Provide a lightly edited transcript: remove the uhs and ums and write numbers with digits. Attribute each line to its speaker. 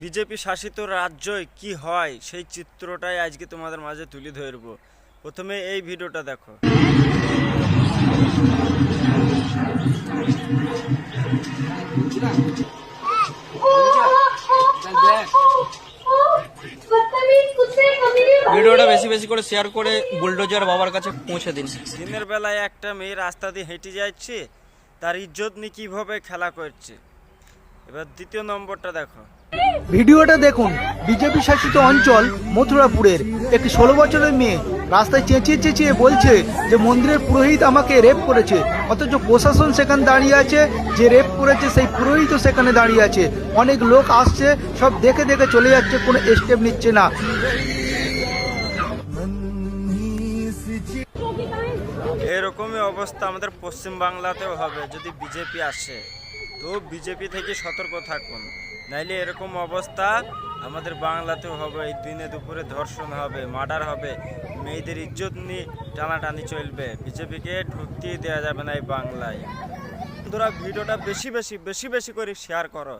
Speaker 1: BJP শাসিত রাজ্যই কি হয় সেই চিত্রটাই আজকে তোমাদের মাঝে তুলে ধরব। প্রথমে এই ভিডিওটা দেখো।
Speaker 2: ভিডিওটা বেশি বেশি করে শেয়ার করে বুলডোজার বাবার কাছে পৌঁছে দিন।
Speaker 1: দিনের বেলায় একটা মেয়ে রাস্তা দিয়ে হেঁটে যাচ্ছে, তার ইজ্জত নিয়ে কীভাবে খেলা করছে। এবার দ্বিতীয় নম্বরটা দেখো।
Speaker 3: ভিডিওটা দেখুন। বিজেপি শাসিত অঞ্চল মথুরাপুরের একটি 16 বছরের মেয়ে রাস্তায় চেঁচিয়ে চেঁচিয়ে বলছে যে মন্দিরের পুরোহিত আমাকে রেপ করেছে, অথচ প্রশাসন সেখানে দাঁড়িয়ে আছে। যে রেপ করেছে সেই পুরোহিতও সেখানে দাঁড়িয়ে আছে। অনেক লোক আসছে, সব দেখে দেখে চলে যাচ্ছে, কোনো স্টেপ নিচ্ছে না।
Speaker 1: এরকমই অবস্থা আমাদের পশ্চিম বাংলাতেও হবে যদি বিজেপি আসে। তো বিজেপি থেকে সতর্ক থাকুন, নাইলে এরকম অবস্থা আমাদের বাংলাতেও হবে। এই দিনে দুপুরে ধর্ষণ হবে, মার্ডার হবে, মেয়েদের ইজ্জত নিয়ে টানাটানি চলবে। বিজেপিকে ঢুকতেই দেওয়া যাবে না এই বাংলায়। বন্ধুরা, ভিডিওটা বেশি বেশি করে শেয়ার করো।